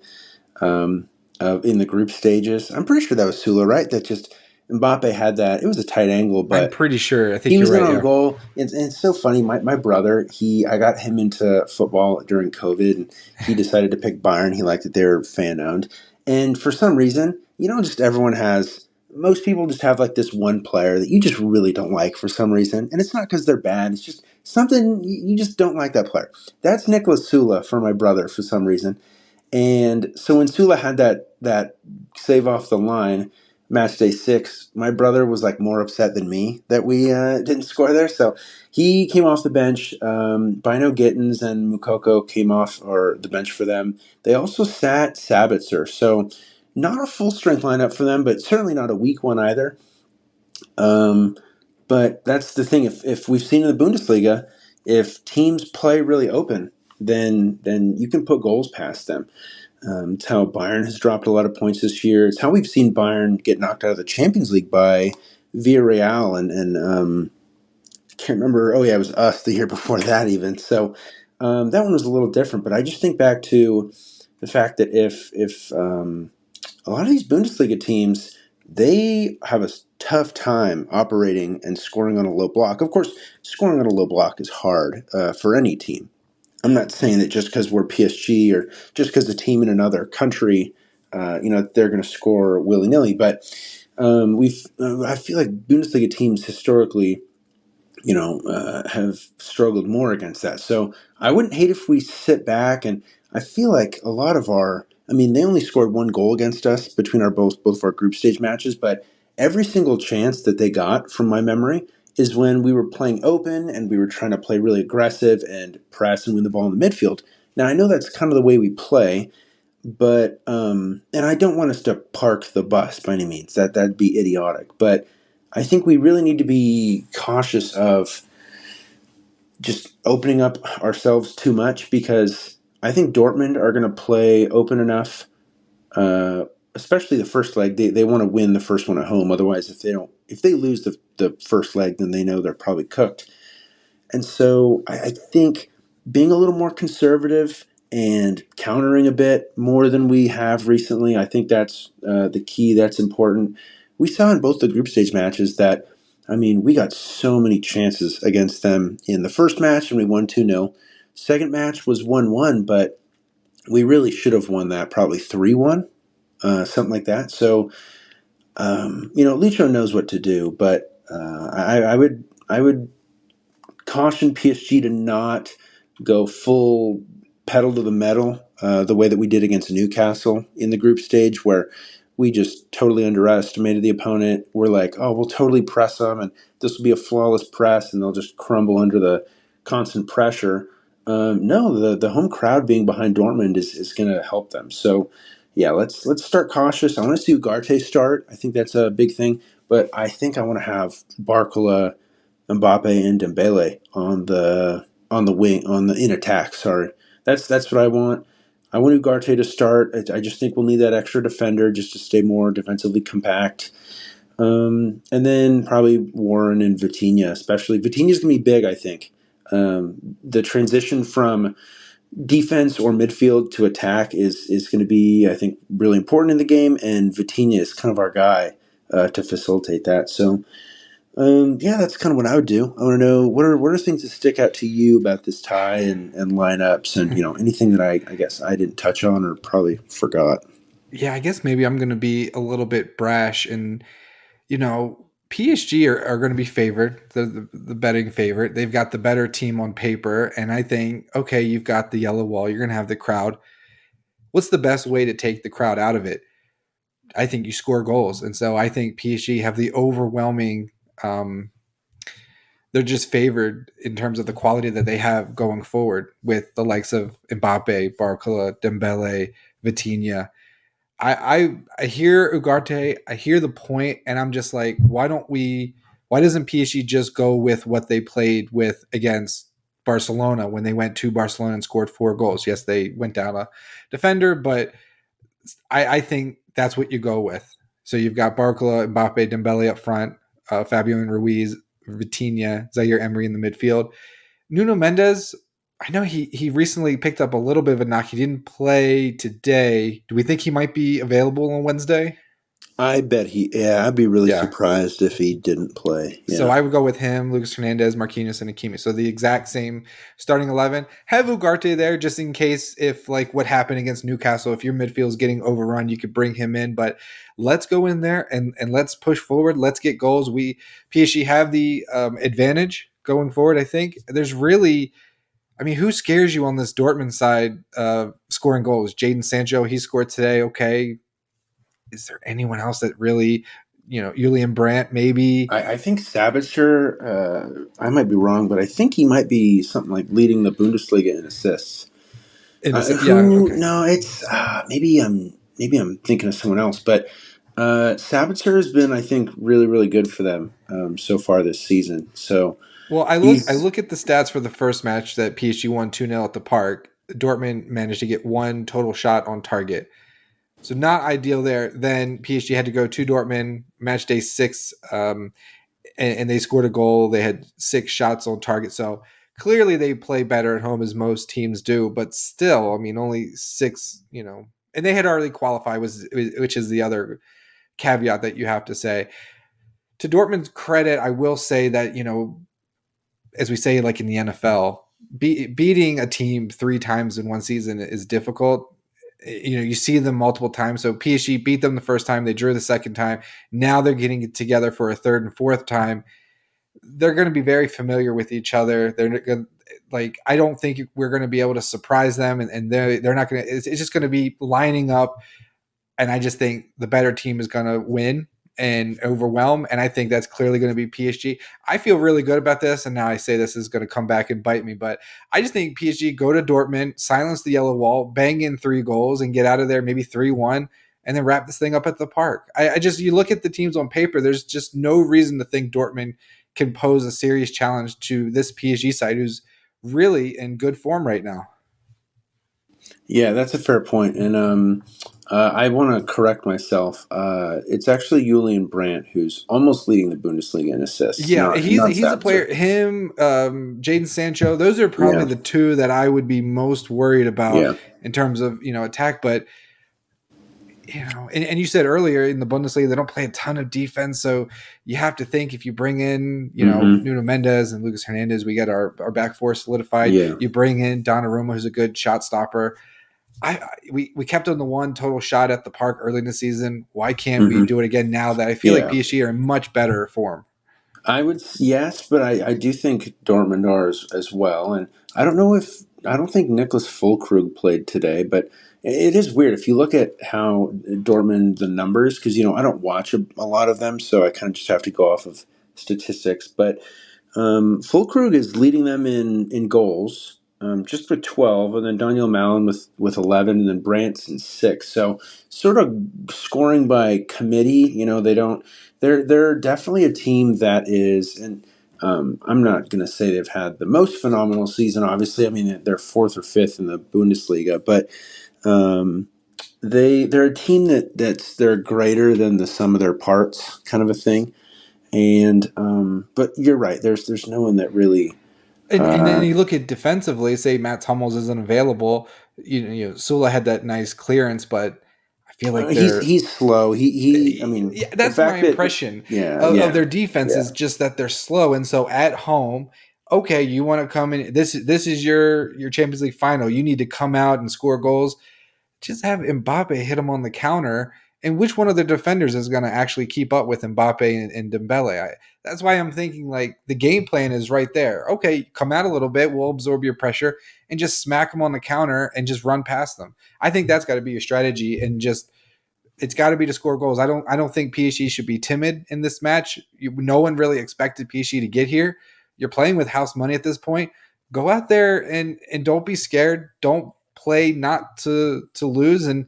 in the group stages. I'm pretty sure that was Sula, right? That just Mbappe had that. It was a tight angle, I'm but pretty sure. I he think you're was in right. on Yeah. goal. And it's so funny. My brother, I got him into football during COVID, and he decided to pick Bayern. He liked that they were fan owned. And for some reason, just everyone has, most people just have like this one player that you just really don't like for some reason. And it's not because they're bad. It's just something you just don't like that player. That's Nicolas Sula for my brother for some reason. And so when Sula had that save off the line, match day 6, my brother was like more upset than me that we didn't score there. So he came off the bench. Bino Gittins and Mukoko came off or the bench for them. They also sat Sabitzer. So not a full strength lineup for them, but certainly not a weak one either. But that's the thing. If we've seen in the Bundesliga, if teams play really open, then you can put goals past them. It's how Bayern has dropped a lot of points this year. It's how we've seen Bayern get knocked out of the Champions League by Villarreal and I can't remember. Oh yeah, it was us the year before that even. So that one was a little different. But I just think back to the fact that if a lot of these Bundesliga teams, they have a tough time operating and scoring on a low block. Of course, scoring on a low block is hard for any team. I'm not saying that just because we're PSG or just because a team in another country, they're going to score willy nilly. But I feel like Bundesliga teams historically, have struggled more against that. So I wouldn't hate if we sit back, and I feel like a lot of they only scored one goal against us between both of our group stage matches, but every single chance that they got, from my memory, is when we were playing open and we were trying to play really aggressive and press and win the ball in the midfield. Now I know that's kind of the way we play, but and I don't want us to park the bus by any means. That'd be idiotic. But I think we really need to be cautious of just opening up ourselves too much, because I think Dortmund are going to play open enough, especially the first leg. They want to win the first one at home. Otherwise, if they lose the first leg, then they know they're probably cooked. And so I think being a little more conservative and countering a bit more than we have recently, I think that's the key. That's important. We saw in both the group stage matches that, we got so many chances against them in the first match, and we won 2-0. Second match was 1-1, but we really should have won that probably 3-1, something like that. So, Lucho knows what to do, but I would caution PSG to not go full pedal to the metal the way that we did against Newcastle in the group stage, where we just totally underestimated the opponent. We're like, oh, we'll totally press them, and this will be a flawless press, and they'll just crumble under the constant pressure. No, the home crowd being behind Dortmund is going to help them. So, yeah, let's start cautious. I want to see Ugarte start. I think that's a big thing, but I think I want to have Barcola, Mbappe, and Dembele on the wing, in attack. Sorry, that's what I want. I want Ugarte to start. I just think we'll need that extra defender just to stay more defensively compact. And then probably Warren and Vitinha, especially. Vitinha's going to be big, I think. The transition from defense or midfield to attack is going to be, I think, really important in the game, and Vitinha is kind of our guy to facilitate that. So, yeah, that's kind of what I would do. I want to know what are things that stick out to you about this tie and lineups, and anything that I guess I didn't touch on or probably forgot. Yeah, I guess maybe I'm going to be a little bit brash, and PSG are going to be favored, the betting favorite. They've got the better team on paper, and I think, okay, you've got the yellow wall, you're going to have the crowd. What's the best way to take the crowd out of it? I think you score goals, and so I think PSG have the overwhelming. They're just favored in terms of the quality that they have going forward with the likes of Mbappe, Barcola, Dembele, Vitinha. I hear Ugarte, I hear the point, and I'm just like, why doesn't PSG just go with what they played with against Barcelona when they went to Barcelona and scored 4 goals? Yes, they went down a defender, but I think that's what you go with. So you've got Barcola, Mbappe, Dembele up front, Fabio and Ruiz, Vitinha, Zaire-Emery in the midfield. Nuno Mendes, I know he recently picked up a little bit of a knock. He didn't play today. Do we think he might be available on Wednesday? I bet I'd be really Yeah. surprised if he didn't play. So Yeah. I would go with him, Lucas Hernandez, Marquinhos, and Hakimi. So the exact same starting 11. Have Ugarte there just in case if, like what happened against Newcastle, if your midfield is getting overrun, you could bring him in. But let's go in there and let's push forward. Let's get goals. PSG have the advantage going forward, I think. There's really, who scares you on this Dortmund side scoring goals? Jadon Sancho, he scored today. Okay. Is there anyone else that really, Julian Brandt, maybe? I think Sabitzer, I might be wrong, but I think he might be something like leading the Bundesliga in assists. Yeah, Who? okay. No, it's maybe I'm thinking of someone else, but Sabitzer has been, I think, really really good for them so far this season. So Well, I he's look at the stats for the first match that PSG won 2-0 at the Park. Dortmund managed to get 1 total shot on target. So not ideal there. Then PSG had to go to Dortmund match day 6 and they scored a goal. They had 6 shots on target. So clearly they play better at home as most teams do, but still, only 6, and they had already qualified, which is the other caveat that you have to say. To Dortmund's credit, I will say that, as we say, like in the NFL, beating a team 3 times in one season is difficult. You see them multiple times. So PSG beat them the first time, they drew the second time. Now they're getting it together for a third and fourth time. they're going to be very familiar with each other. They're going like, I don't think we're going to be able to surprise them, and they're not going to. It's just going to be lining up, and I just think the better team is going to win and overwhelm. And I think that's clearly going to be PSG. I feel really good about this. And now I say this is going to come back and bite me, but I just think PSG go to Dortmund, silence the yellow wall, bang in 3 goals and get out of there, maybe 3-1, and then wrap this thing up at the Park. I just, you look at the teams on paper, there's just no reason to think Dortmund can pose a serious challenge to this PSG side who's really in good form right now. Yeah, that's a fair point. And I want to correct myself. It's actually Julian Brandt who's almost leading the Bundesliga in assists. Yeah, he's not a player. Him, Jadon Sancho, those are probably Yeah. the 2 that I would be most worried about Yeah. in terms of, attack. But and you said earlier in the Bundesliga they don't play a ton of defense, so you have to think if you bring in Nuno Mendes and Lucas Hernandez, we get our back four solidified. Yeah. You bring in Donnarumma, who's a good shot stopper. We kept on the 1 total shot at the Park early in the season. Why can't we do it again now that I feel like PSG are in much better form? I would, yes, but I do think Dortmund are as well. And I don't think Nicholas Füllkrug played today, but it is weird. If you look at how Dortmund, the numbers, because, I don't watch a lot of them, so I kind of just have to go off of statistics. But Füllkrug is leading them in goals, just with 12, and then Daniel Malin with 11, and then Brandt's 6. So sort of scoring by committee. They don't. They're definitely a team that is, and I'm not going to say they've had the most phenomenal season. Obviously, I mean they're 4th or 5th in the Bundesliga, but they're a team they're greater than the sum of their parts, kind of a thing. And but you're right. There's no one that really. And then you look at defensively. Say Matt Hummels isn't available. Sula had that nice clearance, but I feel like he's slow. I mean, that's my impression of their defense is just that they're slow. And so at home, okay, you want to come in. This is your Champions League final. You need to come out and score goals. Just have Mbappe hit him on the counter. And which one of the defenders is going to actually keep up with Mbappe and Dembele? That's why I'm thinking like the game plan is right there. Okay, come out a little bit. We'll absorb your pressure and just smack them on the counter and just run past them. I think that's got to be your strategy, and just it's got to be to score goals. I don't think PSG should be timid in this match. No one really expected PSG to get here. You're playing with house money at this point. Go out there and don't be scared. Don't play not to lose, and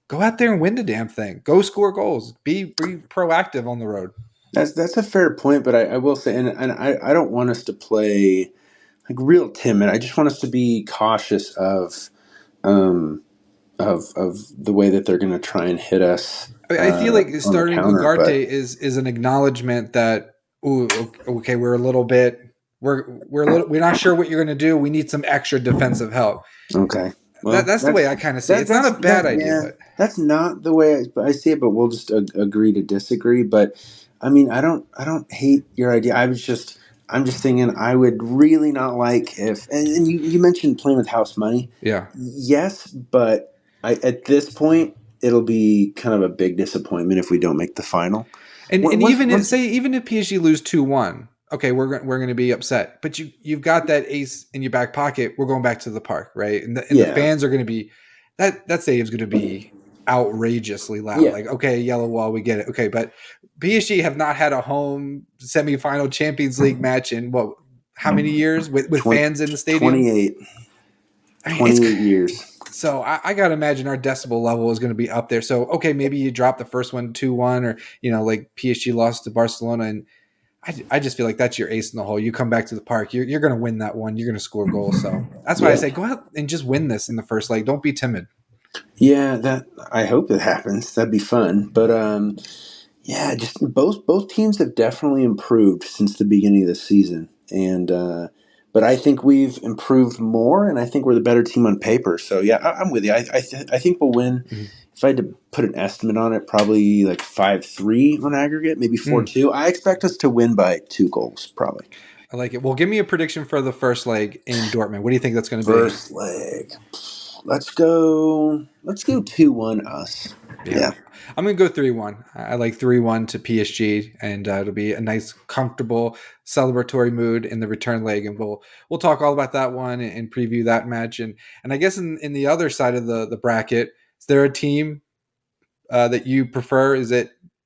go out there and win the damn thing. Go score goals. Be proactive on the road. That's a fair point, but I will say, and I don't want us to play like real timid. I just want us to be cautious of the way that they're going to try and hit us. I feel like starting Ugarte but is an acknowledgement that okay, we're a little bit we're not sure what you're going to do. We need some extra defensive help. Okay. Well, that's the way I kind of see it. It's not a bad idea. But that's not the way I see it, but we'll just agree to disagree. But I mean, I don't hate your idea. I'm just thinking I would really not like if, and you mentioned playing with house money. Yeah. Yes, but at this point, it'll be kind of a big disappointment if we don't make the final. And even if PSG lose 2-1, okay, we're going to be upset. But you've got that ace in your back pocket. We're going back to the Park, right? And the fans are going to be that stadium's going to be outrageously loud. Yeah. Like, okay, yellow wall, we get it. Okay, but PSG have not had a home semifinal Champions League match in how many years with 20, fans in the stadium? 28 years. So I got to imagine our decibel level is going to be up there. So, okay, maybe you drop the first one 2-1 or, like PSG lost to Barcelona. And I just feel like that's your ace in the hole. You come back to the Park, you're going to win that one. You're going to score goals. So that's why I say go out and just win this in the first leg. Don't be timid. Yeah, I hope it happens. That'd be fun. But just both teams have definitely improved since the beginning of the season. And but I think we've improved more, and I think we're the better team on paper. So yeah, I'm with you. I think we'll win. Mm-hmm. If I had to put an estimate on it, probably like 5-3 on aggregate, maybe 4-2. I expect us to win by 2 goals, probably. I like it. Well, give me a prediction for the first leg in Dortmund. What do you think that's going to be? First leg. Let's go. Let's go 2-1 us. Yeah. Yeah. I'm going to go 3-1. I like 3-1 to PSG, and it'll be a nice, comfortable, celebratory mood in the return leg. And we'll talk all about that one and preview that match. And I guess in the other side of the bracket, is there a team that you prefer?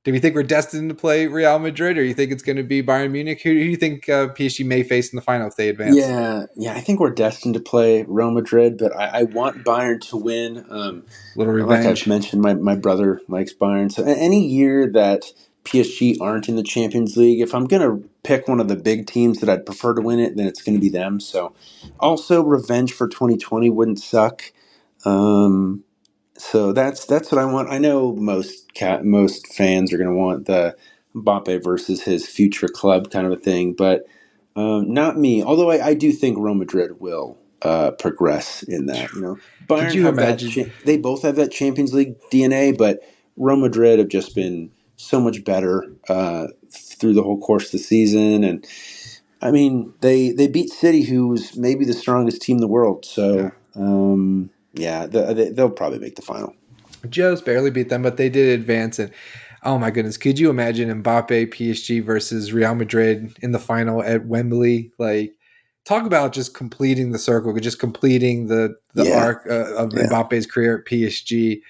Do you think we're destined to play Real Madrid, or you think it's going to be Bayern Munich? Who do you think PSG may face in the final if they advance? Yeah. I think we're destined to play Real Madrid, but I want Bayern to win. Little Like I've revenge. mentioned, my brother likes Bayern. So any year that PSG aren't in the Champions League, if I'm going to pick one of the big teams that I'd prefer to win it, then it's going to be them. So also revenge for 2020 wouldn't suck. Um, so that's what I want. I know most fans are going to want the Mbappe versus his future club kind of a thing, but not me. Although I do think Real Madrid will progress in that. Could Bayern you have that. imagine? They both have that Champions League DNA, but Real Madrid have just been so much better through the whole course of the season. And I mean, they beat City, who's maybe the strongest team in the world. Yeah. So yeah, they'll probably make the final. Just barely beat them, but they did advance. And oh my goodness, could you imagine Mbappe PSG versus Real Madrid in the final at Wembley? Like, talk about just completing the circle, just completing the Yeah, arc of yeah. Mbappe's career at PSG.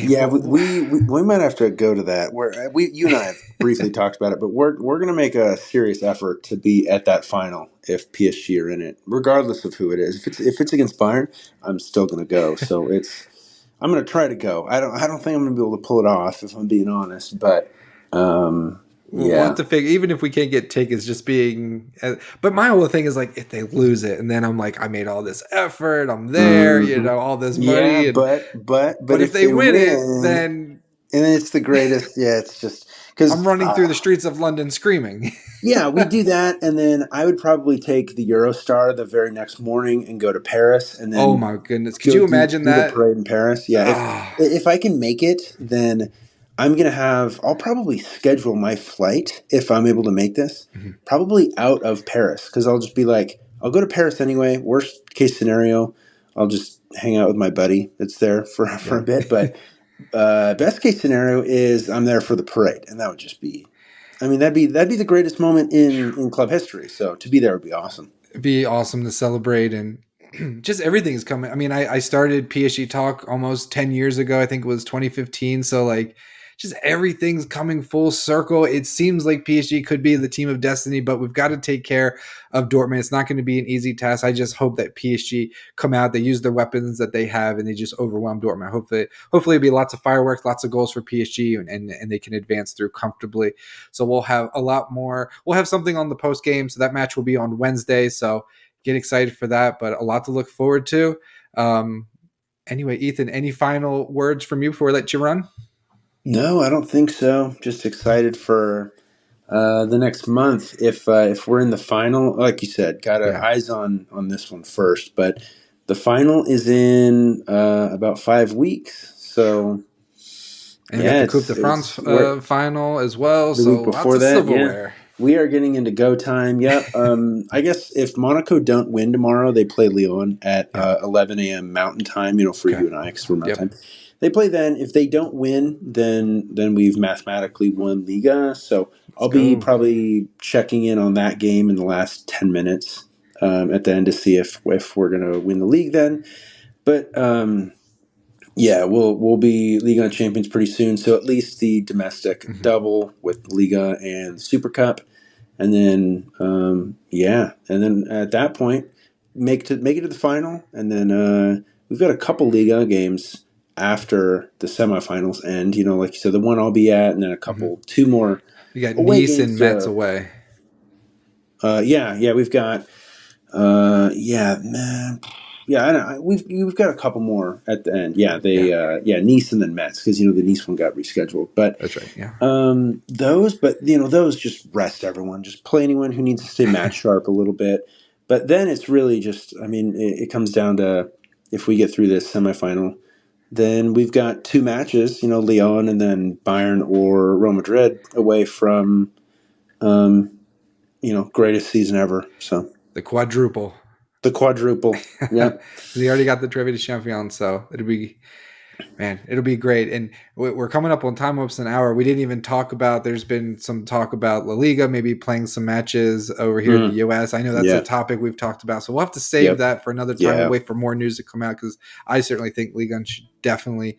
Yeah, we might have to go to that. You and I have briefly talked about it, but we're going to make a serious effort to be at that final if PSG are in it, regardless of who it is. If it's against Bayern, I'm still going to go. So I'm going to try to go. I don't think I'm going to be able to pull it off if I'm being honest, but We'll have yeah. to figure, even if we can't get tickets, just being. But my whole thing is like, if they lose it, and then I'm like, I made all this effort, I'm there, hmm all this Yeah, money, and but but if if they they win it, win, then and it's the greatest. Yeah, it's just I'm because. running through the streets of London screaming. Yeah, we do that, and then I would probably take the Eurostar the very next morning and go to Paris, and Oh then my goodness. Could go you do imagine do the that? parade in Paris. Yeah, if Ah, if I can make it, then I'm gonna have. I'll probably schedule my flight if I'm able to make this. mhm. Probably out of Paris because I'll just be like, I'll go to Paris anyway. Worst case scenario, I'll just hang out with my buddy that's there for a Yeah. bit. But best case scenario is I'm there for the parade, and that would just be. I mean, that'd be the greatest moment in club history. So to be there would be awesome. It'd be awesome to celebrate, and just everything is coming. I mean, I started PSG Talk almost 10 years ago. I think it was 2015. So like, just everything's coming full circle. It seems like PSG could be the team of destiny, but we've got to take care of Dortmund. It's not going to be an easy task. I just hope that PSG come out, they use the weapons that they have, and they just overwhelm Dortmund. Hopefully it'll be lots of fireworks, lots of goals for PSG, and they can advance through comfortably. So we'll have a lot more. We'll have something on the post game. So that match will be on Wednesday. So get excited for that, but a lot to look forward to. Um, anyway, Ethan, any final words from you before I let you run? No, I don't think so. Just excited for the next month. If we're in the final, like you said, got our Yeah. eyes on this one first. But the final is in about 5 weeks. So And we got yeah, the Coupe de it's France we're final as well. the week So lots before of that. Yeah, silverware. we are getting into go time. Yep. I guess if Monaco don't win tomorrow, they play Lyon at Yeah. 11 a.m. Mountain Time. For Okay. you and I, because we're Mountain Yep. Time. They play then. If they don't win, then we've mathematically won Liga. So Let's I'll be go. probably checking in on that game in the last 10 minutes at the end to see if we're gonna win the league then. But yeah, we'll be Liga champions pretty soon. So at least the domestic Mhm. double with Liga and Super Cup, and then yeah, and then at that point make it to the final, and then we've got a couple Liga games after the semifinals end. Like you said, the one I'll be at, and then Mhm. two more You got away Nice and games. Metz away. Yeah, we've got. Yeah, man. Yeah, we've got a couple more at the end. Yeah, Yeah, Nice and then Mets because the Nice one got rescheduled. But that's right. Yeah. those just rest everyone. Just play anyone who needs to stay match sharp a little bit. But then it's really just. I mean, it comes down to if we get through this semifinal, then we've got two matches. Lyon and then Bayern or Real Madrid away from greatest season ever. So. The quadruple. The quadruple. Yeah. He already got the Trivia Champion, so it'll be great. And we're coming up on time, almost an hour. We didn't even talk about, there's been some talk about La Liga, maybe playing some matches over here in the US. I know that's a topic we've talked about. So we'll have to save that for another time. We'll wait for more news to come out, because I certainly think Ligue 1 should definitely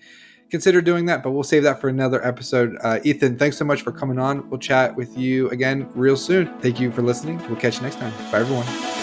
consider doing that, but we'll save that for another episode. Ethan, thanks so much for coming on. We'll chat with you again real soon. Thank you for listening. We'll catch you next time. Bye, everyone.